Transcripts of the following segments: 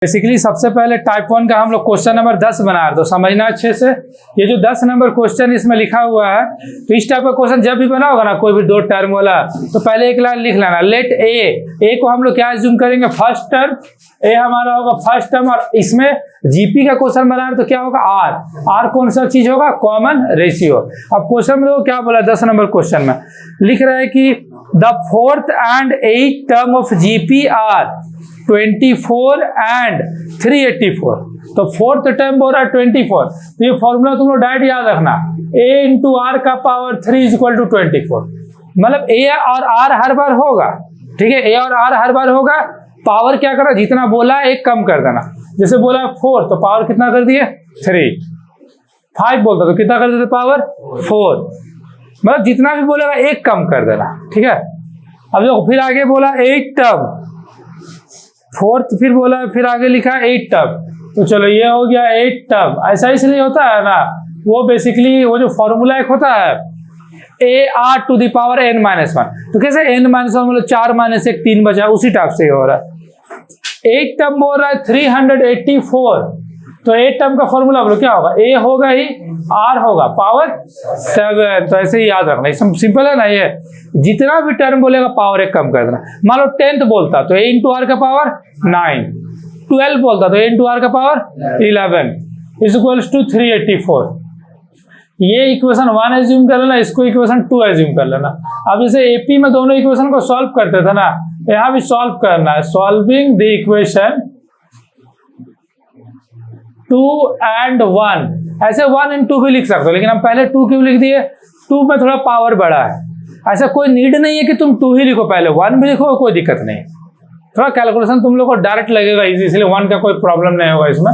Basically सबसे पहले type 1 का हम लोग क्वेश्चन नंबर 10 बना रहे, तो समझना अच्छे से। ये जो 10 नंबर क्वेश्चन इसमें लिखा हुआ है, तो इस टाइप का क्वेश्चन जब भी बना होगा ना, कोई भी दो टर्म वाला, तो पहले एक लाइन लिख लेना, लेट ए को हम लोग क्या एज्यूम करेंगे, फर्स्ट टर्म। ए हमारा होगा फर्स्ट टर्म, और इसमें जीपी का क्वेश्चन बना रहे तो क्या होगा, आर कौन सा चीज होगा, कॉमन रेशियो। अब क्वेश्चन में देखो क्या बोला, 10 नंबर क्वेश्चन में लिख रहा है कि the fourth and 8th term of GP are 24 and 384। तो फोर्थ टर्म बोल रहा है 24, तो ये फॉर्मूला तुम लोग डायरेक्ट याद रखना, a इंटू आर का पावर 3 इज इक्वल टू 24। मतलब a और r हर बार होगा, ठीक है, a और r हर बार होगा। पावर क्या करना, जितना बोला एक कम कर देना। जैसे बोला 4 तो पावर कितना कर दिए 3, 5 बोलता तो कितना कर देते पावर 4। मतलब जितना भी बोलेगा एक कम कर देना, ठीक है। अब देखो फिर आगे बोला 8 टर्म, फोर्थ फिर बोला, फिर आगे लिखा 8 टर्म, तो चलो ये हो गया 8 टर्म। ऐसा इसलिए होता है ना, वो बेसिकली वो जो फॉर्मूला एक होता है a r to the power n minus 1, तो कैसे n माइनस 1 मतलब 4 माइनस 1 3 बचा, उसी टाइप से हो रहा है। 8 टर्म बोल रहा है 384, तो 8 टर्म का फॉर्मूला बोलो क्या होगा, a होगा ही, r होगा पावर 7। तो ऐसे ही याद रखना, एकदम सिंपल है ना। ये जितना भी टर्म बोलेगा पावर एक कम कर देना। मान लो 10th बोलता तो a इंटू आर का पावर 9, 12 बोलता तो a इंटू आर का पावर 11 इज इक्वल्स टू 384। ये इक्वेशन 1 एज्यूम कर लेना, इसको इक्वेशन 2 एज्यूम कर लेना। अब जैसे एपी में दोनों इक्वेशन को सॉल्व करते थे ना, यहाँ भी सॉल्व करना है। सॉल्विंग द इक्वेशन 2 and 1, ऐसे 1 and 2 भी लिख सकते हो, लेकिन हम पहले 2 क्यों लिख दिए, 2 में थोड़ा पावर बड़ा है। ऐसा कोई नीड नहीं है कि तुम 2 ही लिखो, पहले 1 भी लिखो, कोई दिक्कत नहीं। थोड़ा कैलकुलेशन तुम लोग को डायरेक्ट लगेगा इजी, इसलिए 1 का कोई प्रॉब्लम नहीं होगा इसमें।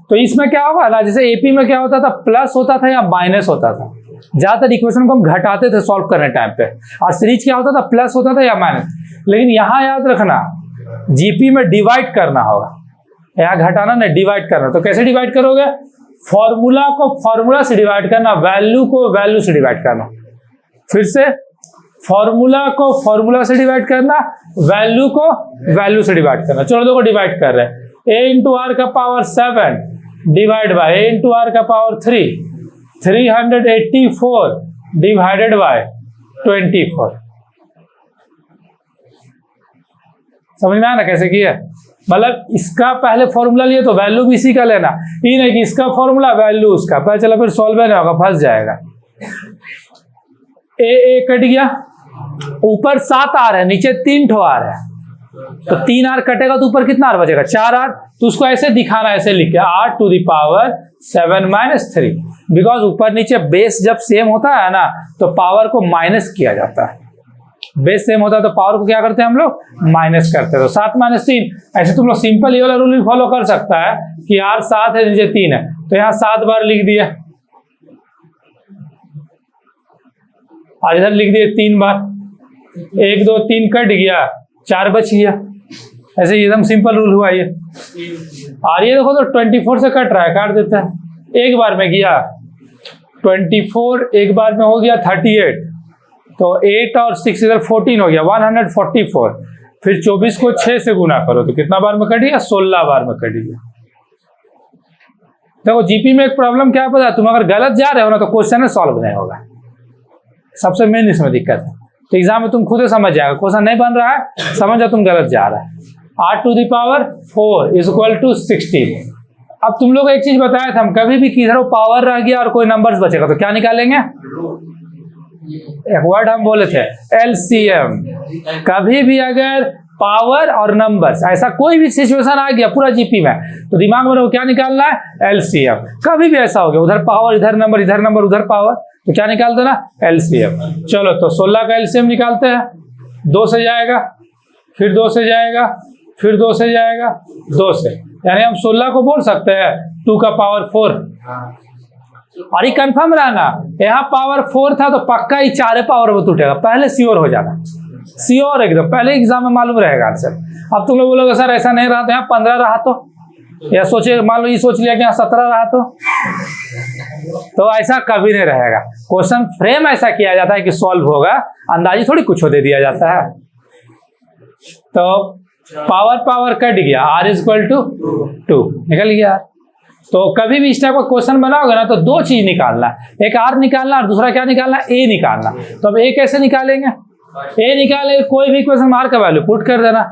तो इसमें क्या होगा ना, जैसे एपी में क्या होता था, प्लस होता था या माइनस होता था। ज्यादातर इक्वेशन को हम घटाते थे सॉल्व करने टाइम पे, और सीरीज क्या होता था, प्लस होता था या माइनस। लेकिन यहाँ याद रखना, जीपी में डिवाइड करना होगा, यहाँ घटाना नहीं, डिवाइड करना। तो कैसे डिवाइड करोगे, फॉर्मूला को फॉर्मूला से डिवाइड करना, वैल्यू को वैल्यू से डिवाइड करना। फिर से फॉर्मूला को फॉर्मूला से डिवाइड करना, वैल्यू को वैल्यू से डिवाइड करना। चलो देखो डिवाइड कर रहे हैं, a इंटू आर का power 7 divide by a into r का पावर 3, 384 डिवाइडेड बाय 24। समझ में आया ना कैसे किया। मतलब इसका पहले फॉर्मूला लिए तो वैल्यू भी इसी का लेना, ये नहीं कि इसका फॉर्मूला वैल्यू उसका, पता चला फिर सॉल्व नहीं होगा, फंस जाएगा। ए कट गया, ऊपर 7 आर है, नीचे 3 ठो आर है, तो 3 आर कटेगा तो ऊपर कितना आर बचेगा, 4 आर। तो उसको ऐसे दिखाना, ऐसे लिख के r to the power 7 minus 3, because ऊपर नीचे बेस जब सेम होता है ना, तो पावर को माइनस किया जाता है। बेस सेम होता है तो पावर को क्या करते हैं हम लोग, माइनस करते हैं। तो 7 माइनस 3, ऐसे तुम लोग सिंपल ये वाला रूल भी फॉलो कर सकता है कि यार 7 है नीचे 3 है, तो यहाँ 7 बार लिख दिया, और इधर लिख दिए 3 बार, 1 2 3 कट गया, 4 बच गया। ऐसे एकदम सिंपल रूल हुआ ये। और ये देखो तो 24 से कट रहा है, काट देता है। एक बार में गया 24, एक बार में हो गया 38, तो 8 और 6 इधर 14 हो गया, 144। फिर 24 को 6 से गुना करो तो कितना बार में कट गया, 16 बार में कट गया। देखो जीपी में एक प्रॉब्लम क्या पता है, तुम अगर गलत जा रहे हो ना तो क्वेश्चन सॉल्व नहीं होगा, सबसे मेन इसमें दिक्कत है। तो एग्जाम में तुम खुद ही समझ जाएगा, क्वेश्चन नहीं बन रहा है, समझ जाओ तुम गलत जा रहा है। r to the power 4 is equal to 16। अब तुम लोग एक चीज बताया था, हम कभी भी किधर पावर रह गया और कोई नंबर्स बचेगा तो क्या निकालेंगे, एक वर्ड हम बोले थे एलसीएम। कभी भी अगर पावर और नंबर्स ऐसा कोई भी सिचुएशन आ गया पूरा जीपी में, तो दिमाग में क्या निकालना है, एलसीएम। कभी भी ऐसा हो गया, उधर पावर इधर नंबर, इधर नंबर उधर पावर, तो क्या निकाल देना, एलसीएम। चलो तो 16 का एलसीएम निकालते हैं, 2 से जाएगा, फिर 2 से जाएगा, फिर 2 से जाएगा, 2 से, यानी हम 16 को बोल सकते हैं 2 का पावर 4। और ये कंफर्म रहना, यहाँ पावर 4 था तो पक्का ही 4 पावर वो टूटेगा, पहले श्योर हो जाना, श्योर एकदम, पहले एग्जाम में मालूम रहेगा आंसर। अब तुम लोग बोलोगे सर ऐसा नहीं रहा तो यहाँ 15 रहा तो, या सोचे मान लो ये सोच लिया कि यहाँ 17 रहा तो ऐसा कभी नहीं रहेगा। क्वेश्चन फ्रेम ऐसा किया जाता है कि सॉल्व होगा, अंदाजी थोड़ी कुछ दे दिया जाता है। तो पावर पावर कट गया, r इज इक्वल टू 2 निकल गया। तो कभी भी इस टाइप का क्वेश्चन बनाओगे ना तो दो चीज निकालना, एक r निकालना और दूसरा क्या निकालना, a निकालना। तो अब a कैसे निकालेंगे, a निकालेंगे कोई भी इक्वेशन r का वैल्यू पुट कर देना,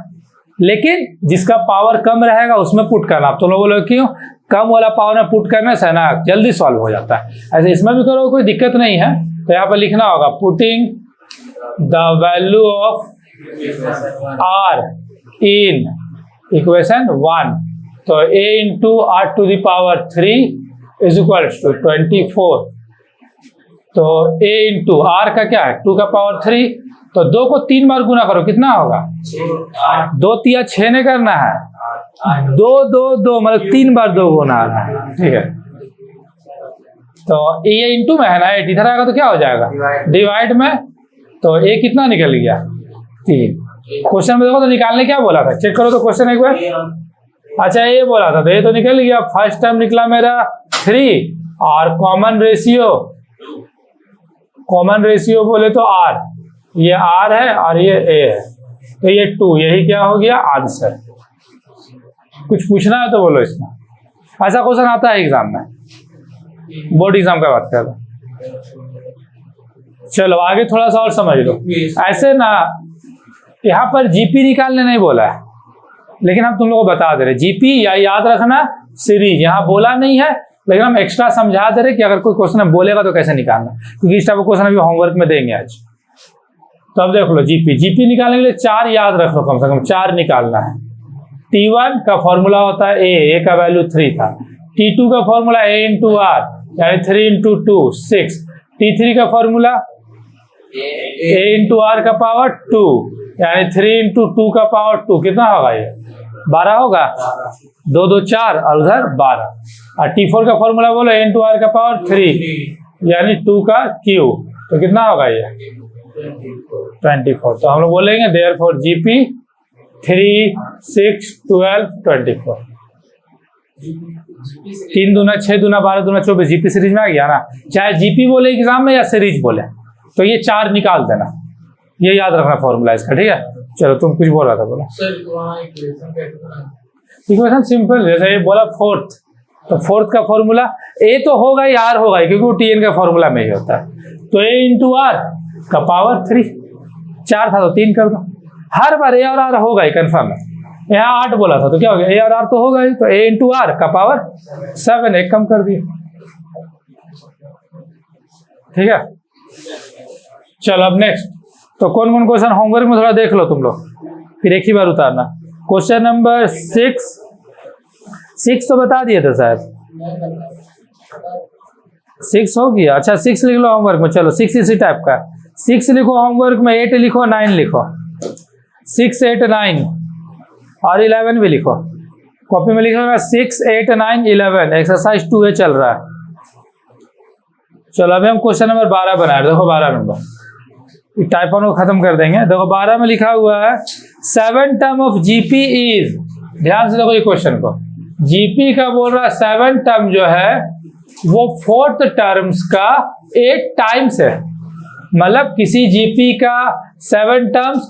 लेकिन जिसका पावर कम रहेगा उसमें पुट करना। तो लोग बोलो क्यों, कम वाला पावर में पुट करने से ना जल्दी सॉल्व हो जाता है। ऐसे इसमें भी करो कोई दिक्कत नहीं है। तो यहाँ पर लिखना होगा putting the value of r in equation 1, तो a into r to the power 3 is equal to 24। तो a इंटू r का क्या है 2 का पावर 3, तो 2 को 3 बार गुना करो, कितना होगा 2 तिया 6 ने करना है, 2 2 2 मतलब 3 बार 2 गुना आना है, ठीक है। तो ये इंटू में है ना 8, इधर आएगा तो क्या हो जाएगा डिवाइड में, तो a कितना निकल गया 3। क्वेश्चन में देखो तो निकालने क्या बोला था, चेक करो तो क्वेश्चन एक बार। अच्छा ये बोला था तो ये तो निकल गया, फर्स्ट टर्म निकला मेरा 3 और कॉमन रेशियो बोले तो r, ये r है और ये a है, तो ये 2, यही क्या हो गया आंसर। कुछ पूछना है तो बोलो इसमें, ऐसा क्वेश्चन आता है एग्जाम में, बोर्ड एग्जाम का बात कर रहा हूं। चलो आगे थोड़ा सा और समझ लो। ऐसे ना यहाँ पर जीपी निकालने नहीं बोला है, लेकिन हम तुम लोगों को बता दे रहे जीपी या याद रखना सीरीज, यहाँ बोला नहीं है लेकिन हम एक्स्ट्रा समझा दे रहे कि अगर कोई क्वेश्चन बोलेगा तो कैसे निकालना, क्योंकि इस टाइप का क्वेश्चन अभी होमवर्क में देंगे आज। तो अब देख लो जीपी निकालने के लिए 4 याद रख लो, कम से कम 4 निकालना है। T1 का फॉर्मूला होता है a का वैल्यू 3 था। T2 का फॉर्मूला a इंटू आर यानी 3 इंटू 2 6। T3 का फॉर्मूला a इंटू आर का पावर 2 यानी 3 इंटू 2 का पावर 2, कितना होगा ये 12 होगा, 2 2 4 और उधर 12। और T4 का फॉर्मूला बोलो a इंटू आर का पावर 3 यानी 2 का क्यू, तो कितना होगा ये 24। तो हम लोग बोलेंगे देयरफॉर जीपी 3 6 12 24। 3 दूना 6 दूना 12 दूना 24, जीपी सीरीज में आ गया ना। चाहे जीपी बोले एग्जाम में या सीरीज बोले, तो ये 4 निकाल देना, ये याद रखना फॉर्मूला इसका, ठीक है। चलो तुम कुछ बोल रहा था, बोला इक्वेशन सिंपल, जैसे ये बोला फोर्थ, तो फोर्थ का फॉर्मूला ए तो होगा ही, आर होगा ही, क्योंकि वो टीएन का फॉर्मूला में ही होता है। तो ए इंटू आर का पावर 3, 4 था तो 3 कर दो, हर बार ए और आर होगा ही कंफर्म है। यहाँ 8 बोला था तो क्या हो गया ए और आर तो होगा ही, तो ए इंटू आर का पावर 7, एक कम कर दिए, ठीक है। चलो अब नेक्स्ट, तो कौन कौन क्वेश्चन होमवर्क में थोड़ा देख लो तुम लोग, फिर एक ही बार उतारना। क्वेश्चन नंबर 6 तो बता दिए थे शायद, 6 हो गया। अच्छा 6 लिख लो होमवर्क में, चलो 6 इसी टाइप का, 6 लिखो होमवर्क में, 8 लिखो 9 लिखो, 6 8 9 और 11 भी लिखो, कॉपी में लिखोगा 6 8 9 11, एक्सरसाइज 2A चल रहा है। चलो अभी हम क्वेश्चन नंबर 12 बनाए, देखो 12 नंबर टाइप को खत्म कर देंगे। देखो 12 में लिखा हुआ है 7 टर्म ऑफ जीपी इज, ध्यान से देखो ये क्वेश्चन को, जीपी का बोल रहा है 7 टर्म जो है वो 4th टर्म्स का 8 टाइम्स है, मतलब किसी जीपी का 7 terms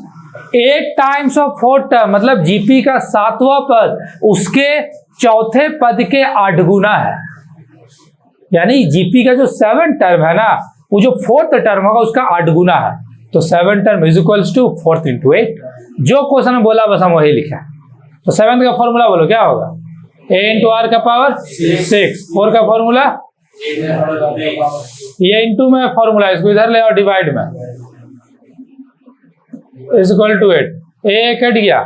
8 times of 4th term, मतलब जीपी का 7वां पद उसके चौथे पद के 8 गुना है। यानी जीपी का जो 7 टर्म है ना, वो जो 4th टर्म होगा उसका 8 गुना है। तो 7 term is equals to 4 into 8, जो क्वेश्चन में बोला बस हम वही लिखा। तो 7 का फॉर्मूला बोलो क्या होगा, a इंटू आर का पावर 6, 4 का फॉर्मूला ये इंटू में फॉर्मूला, इसको इधर ले और डिवाइड में is equal to 8, a cut गया,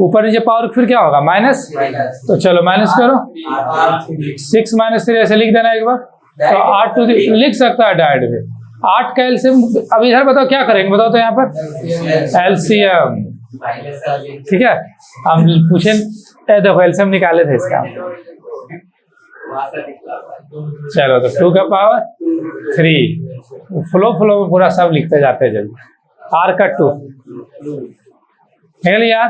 ऊपर नीचे पावर फिर क्या होगा माइनस, तो चलो माइनस करो, 6 माइनस 3 ऐसे लिख देना एक बार। तो 8 टू लिख सकता है डायरेक्ट भी, 8 का एलसीएम। अब इधर बताओ क्या करेंगे, बताओ तो यहाँ पर एलसीएम, ठीक है। हम पूछे देखो एलसीएम निकाले थे इसका, चलो तो 2 का पावर 3, फ्लो में पूरा सब लिखते जाते हैं जल्दी। आर का 2 निकल यार।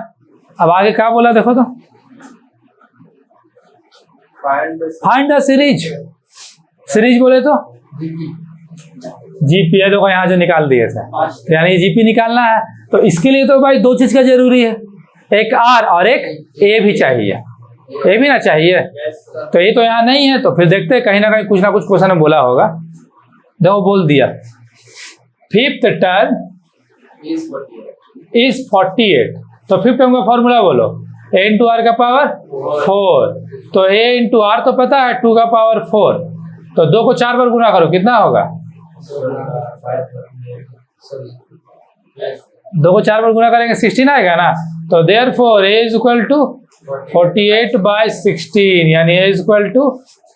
अब आगे क्या बोला देखो तो, फाइंड द सीरीज बोले तो जीपी है, देखो यहाँ जो निकाल दिए थे, तो यानी जीपी निकालना है। तो इसके लिए तो भाई 2 चीज का जरूरी है, एक आर और एक ए भी चाहिए, ए भी ना चाहिए। तो ये तो यहाँ नहीं है, तो फिर देखते हैं कहीं ना कहीं कुछ ना कुछ क्वेश्चन में बोला होगा। देखो बोल दिया फिफ्थ टर्म इज 48। तो फिफ्थ टर्म का फॉर्मूला बोलो, a इंटू आर का पावर 4। तो a इंटू आर तो पता है 2 का पावर 4, तो 2 को 4 बार गुना करो कितना होगा? 2 को 4 बार गुना करेंगे 16 आएगा ना। तो therefore a is equal to 48/16 यानी a इज इक्वल टू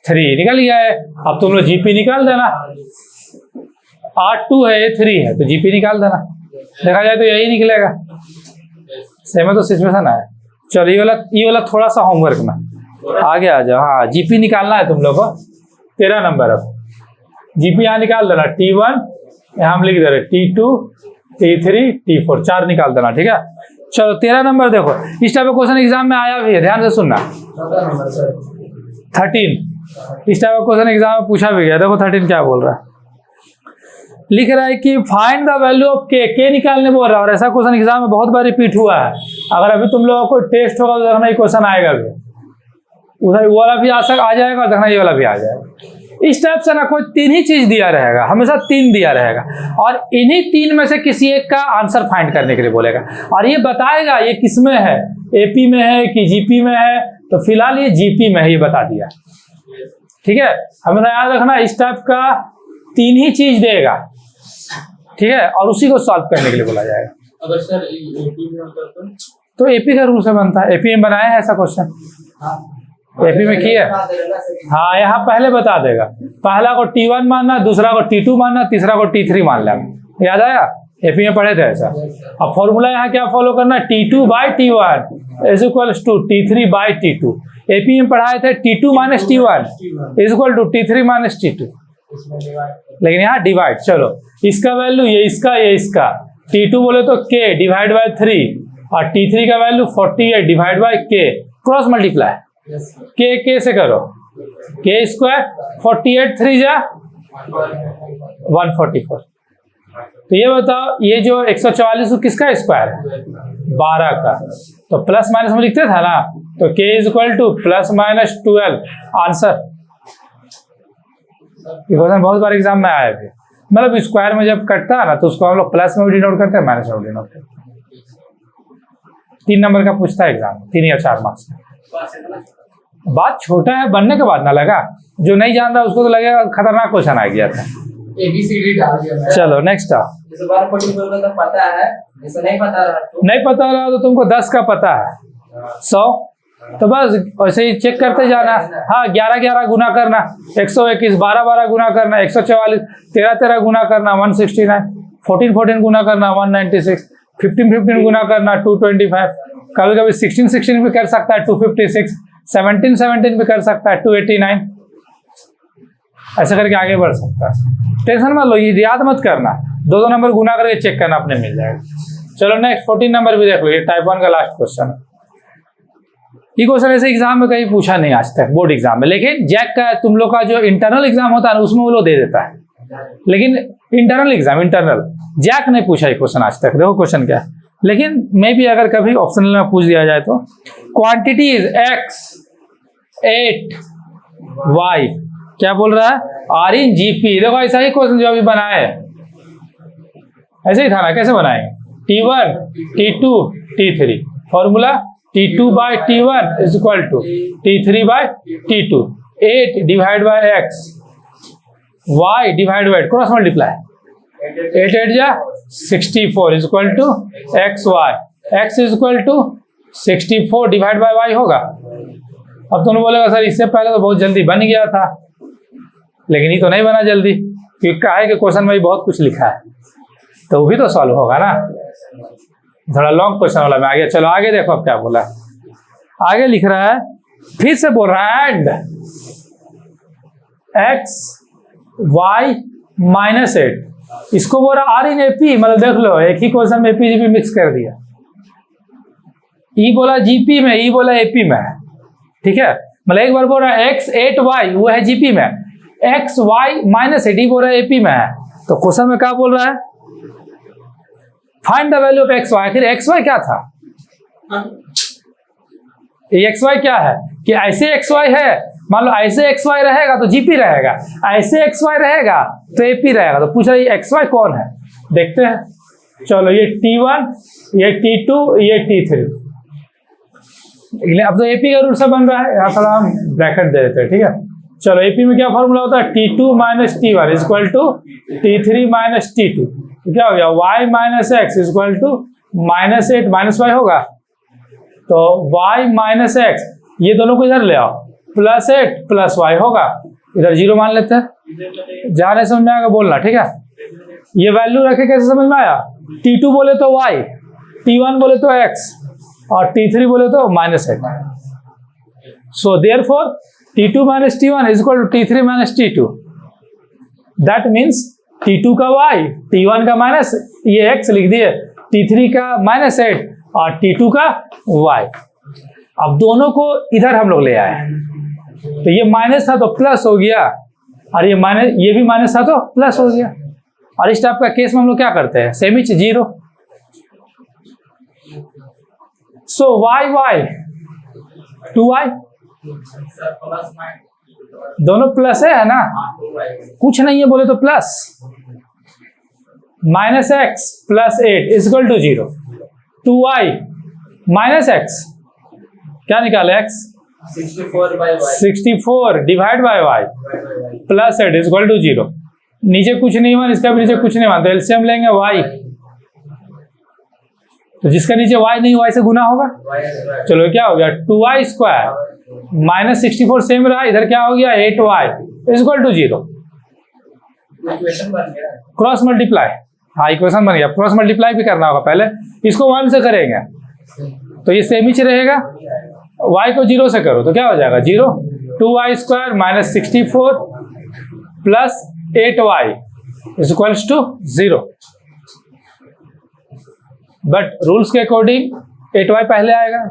3 निकल गया है। अब तुम लोग जीपी निकाल देना, 8 2 है, 3 है, तो जीपी निकाल देना। देखा जाए तो यही निकलेगा। सेम है तो सिचुएशन है। चलो ये वाला थोड़ा सा होमवर्क में आगे आ जाओ। हाँ जीपी निकालना है तुम लोग को 13 नंबर। अब जीपी यहाँ निकाल देना, T1 यहाँ हम लिख दे रहे, T2 T3 T4 4 निकाल देना, ठीक है। चलो 13 नंबर देखो, इस टाइप का क्वेश्चन एग्जाम में आया भी है, ध्यान से सुनना। 13 इस टाइप का क्वेश्चन एग्जाम में पूछा भी गया। देखो 13 क्या बोल रहा है, लिख रहा है कि फाइंड द वैल्यू ऑफ के निकालने बोल रहा है। और ऐसा क्वेश्चन एग्जाम में बहुत बार रिपीट हुआ है। अगर अभी तुम लोगों को टेस्ट होगा तो देखना ये क्वेश्चन आएगा भी, उधर वो वाला भी आ जाएगा और देखना ये वाला भी आ जाएगा। इस टाइप से ना कोई 3 ही चीज दिया रहेगा, हमेशा 3 दिया रहेगा और इन्हीं 3 में से किसी एक का आंसर फाइंड करने के लिए बोलेगा और ये बताएगा ये किस में है, एपी में है कि जीपी में है। तो फिलहाल ये जीपी में है, ये बता दिया, ठीक है। हमेशा याद रखना इस टाइप का 3 ही चीज देगा, ठीक है, और उसी को सॉल्व करने के लिए बोला जाएगा। अगर सर एपी में होता तो एपी का रूल से बनता है। एपी में बनाया है ऐसा क्वेश्चन, एपी में किया। हाँ यहाँ पहले बता देगा, पहला को T1 मानना, दूसरा को T2 मानना, तीसरा को T3 मान लेना। याद आया, एपी में पढ़े थे ऐसा। अब फॉर्मूला यहाँ क्या फॉलो करना, T2/T1 is equal to T3/T2। AP में पढ़ाए थे T2 - T1 is equal to T3 - T2, लेकिन यहाँ डिवाइड। चलो इसका वैल्यू ये इसका T2 बोले तो K डिवाइड बाय 3 और T3 का value 48 divide by K, cross multiply. K से करो, K स्क्वायर 48 3 जा 144। तो ये बताओ ये जो 144 किसका स्क्वायर है? 12 का। तो प्लस माइनस में लिखते था ना, तो K is equal to +-12 answer. ये क्वेश्चन बहुत बार एग्जाम में आया है। मतलब स्क्वायर में जब कटता है ना तो उसको हम लोग प्लस में भी डिनोट करते हैं, माइनस में भी डिनोट करते हैं। 3 नंबर का पूछता है एग्जाम में, 3 या 4 मार्क्स में। बात छोटा है, बनने के बाद ना लगा, जो नहीं जान रहा उसको तो लगेगा खतरनाक क्वेश्चन आ गया था। ABCD डाल दिया। चलो नेक्स्ट आओ। जैसे 1244 का पता है, जैसे नहीं पता रहा तो तुमको 10 का पता है, 100 तो बस ऐसे ही चेक करते जाना। हाँ 11 गुना करना, 121 12 गुना करना, 144 13 गुना करना, 169 14 गुना करना, 196 15 गुना करना, 225 कभी कभी 16 भी कर सकता है, 256 17 भी कर सकता है, 289 ऐसा करके आगे बढ़ सकता है। टेंशन मत लो, ये याद मत करना, 2 नंबर गुना करके चेक करना, अपने मिल जाएगा। चलो नेक्स्ट 14 नंबर भी देख लो, ये टाइप 1 का लास्ट क्वेश्चन है। ये क्वेश्चन ऐसे एग्जाम में कहीं पूछा नहीं आज तक बोर्ड एग्जाम में, लेकिन जैक का तुम लोग का जो इंटरनल एग्जाम होता है उसमें वो लोग दे देता है, लेकिन इंटरनल जैक नहीं पूछा ये क्वेश्चन आज तक। देखो क्वेश्चन क्या है, लेकिन मे भी अगर कभी ऑप्शनल में पूछ दिया जाए तो क्वांटिटी इज x 8 y क्या बोल रहा है, आर इन जीपी। देखो ऐसा ही क्वेश्चन जो अभी बनाया है ऐसे ही था ना, कैसे बनाएंगे, T1 T2 T3 formula T2/T1 is equal to T3/T2, 8 divide by x, y divide by cross multiply, 8 8 जा 64 is equal to xy, x is equal to 64 divide by y होगा। अब तुमने बोलेगा सर इससे पहले तो बहुत जल्दी बन गया था, लेकिन ये तो नहीं बना जल्दी, क्योंकि क्या है कि क्वेश्चन में बहुत कुछ लिखा है, तो वो भी तो सॉल्व होगा ना। थोड़ा लॉन्ग क्वेश्चन वाला में आ गया। चलो आगे देखो अब क्या बोला, आगे लिख रहा है, फिर से बोल रहा है एंड x y -8, इसको बोल रहा आर इन एपी, मतलब देख लो एक ही क्वेश्चन में एपी जीपी मिक्स कर दिया। ई बोला जीपी में, ई बोला एपी में, ठीक है। मतलब एक बार बोल रहा है x 8 y वो है जीपी में, x y -8 ई बोल रहा है एपी में है। तो क्वेश्चन में क्या बोल रहा है, find the value of x y. आखिर एक्स वाई क्या था, ये एक्स वाई क्या है कि ऐसे एक्स वाई है, मान लो ऐसे एक्स वाई रहेगा तो जीपी रहेगा, ऐसे एक्स वाई रहेगा तो एपी रहेगा। तो पूछ रहा है ये एक्स वाई कौन है, देखते हैं। चलो ये T1, ये T2, ये T3। अब तो एपी का रूल से बन रहा है, यहाँ थोड़ा हम ब्रैकेट दे देते हैं, ठीक है। चलो एपी में क्या फॉर्मूला होता है, T2 minus T1 equal to T3 minus T2। तो क्या हो गया, y minus x equal to minus 8 minus y होगा। तो y माइनस एक्स, ये दोनों को इधर ले आओ, प्लस 8 प्लस वाई होगा, इधर 0 मान लेते हैं। जहाँ नहीं समझ में आएगा बोलना, ठीक है। ये वैल्यू रखे कैसे समझ में आया, T2 बोले तो y, T1 बोले तो x और T3 बोले तो minus 8। So therefore T2 minus T1 is equal to T3 minus T2। That means T2 का y, T1 का माइनस ये x लिख दिए, T3 का माइनस 8 और T2 का y। अब दोनों को इधर हम लोग ले आए, तो ये माइनस था तो प्लस हो गया, और ये भी माइनस था तो प्लस हो गया। और इस टाइप का केस में हम लोग क्या करते हैं, सेम ही 0। सो y 2y, दोनों प्लस है ना, कुछ नहीं है बोले तो plus, minus x plus 8 equal to 0। 2y minus x, क्या निकाले x, 64 divide by y plus 8 equal to 0। नीचे कुछ नहीं हुआ, इसका भी नीचे कुछ नहीं हुआ, तो एलसीएम लेंगे y, तो जिसका नीचे y नहीं हुआ इसे गुना होगा। चलो क्या हो गया, 2y स्क्वायर माइनस 64 सेम रहा, इधर क्या हो गया 8y equal to 0। Cross multiply, हाँ इक्वेशन बन गया। क्रॉस मल्टीप्लाई भी करना होगा, पहले इसको 1 से करेंगे तो ये सेम ही रहेगा, y को 0 से करो तो क्या हो जाएगा 0। 2y square minus 64 plus 8y equals to 0। But rules के अकॉर्डिंग 8y पहले आएगा,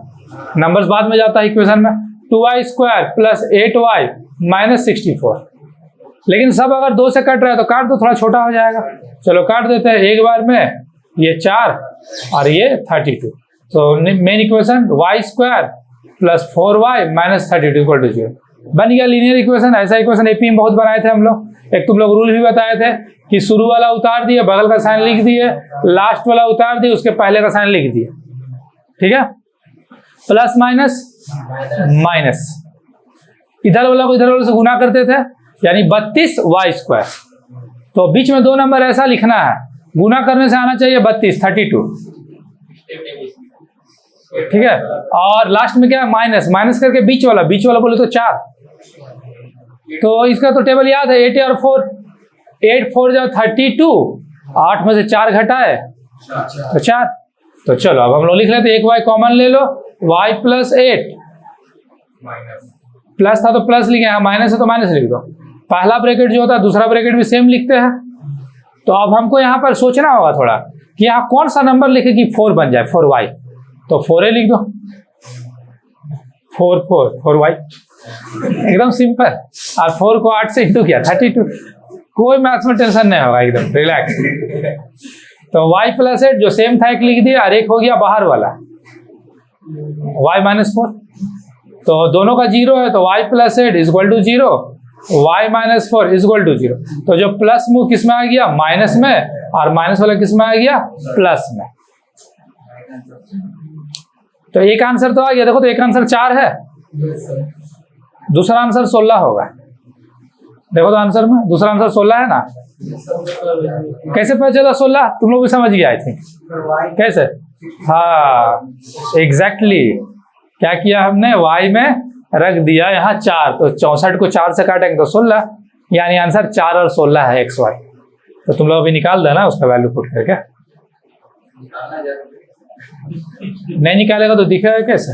नंबर्स बाद में जाता है इक्वेशन में। 2y square plus 8y minus 64, लेकिन सब अगर 2 से कट रहा है तो काट दो, थोड़ा छोटा हो जाएगा। चलो काट देते हैं एक बार में, ये 4 और ये 32। तो main equation y square plus 4y minus 32 equal to 0 बन गया लीनियर इक्वेशन। ऐसा इक्वेशन एपी में बहुत बनाए थे हम लोग। एक तुम लोग रूल भी बताए थे कि शुरू वाला उतार दिए, बगल का साइन लिख दिए, लास्ट वाला उतार दिए, उसके पहले का साइन लिख दिए, ठीक है। प्लस माइनस माइनस, इधर वाला को इधर वाले से गुना करते थे, यानी 32y स्क्वायर। तो बीच में 2 नंबर ऐसा लिखना है, गुना करने से आना चाहिए 32 32, ठीक है। और लास्ट में क्या, माइनस, माइनस करके बीच वाला बोले तो 4। तो इसका तो टेबल याद है, 8 और 4, 8 4 जा 32, 8 में से 4 घटाए तो 4। तो चलो अब हम लोग लिख लेते हैं, एक y कॉमन ले लो, y प्लस 8, प्लस था तो प्लस लिखे, माइनस है तो माइनस लिख दो। पहला ब्रैकेट जो होता है दूसरा ब्रैकेट भी सेम लिखते हैं। तो अब हमको यहाँ पर सोचना होगा थोड़ा कि यहाँ कौन सा नंबर लिखे कि 4 बन जाए, 4y, तो 4a लिख दो, 4y एकदम सिंपल। और 4 को 8 से इंटू किया 32, कोई मैथ्स में टेंशन नहीं होगा, एकदम रिलैक्स। तो y प्लस 8 जो सेम था एक लिख दिया, और एक हो गया बाहर वाला y माइनस 4। तो दोनों का 0 है, तो y plus 8 equal to 0, y minus 4 equal to 0। तो जो प्लस मूव किस में आ गया, माइनस में, और माइनस वाला किस में आ गया, प्लस में। तो एक आंसर तो आ गया, देखो तो एक आंसर 4 है, दूसरा आंसर 16 होगा। देखो तो आंसर में दूसरा आंसर 16 है ना। कैसे पता चला 16, तुम लोग भी समझ गए आई थिंक, कैसे, हाँ एग्जैक्टली क्या किया हमने, y में रख दिया यहाँ 4, तो 64 को 4 से काटेंगे तो 16, यानी आंसर 4 और 16 है xy। तो तुम लोग अभी निकाल देना उसका वैल्यू पुट करके, नहीं निकालेगा तो दिखेगा कैसे।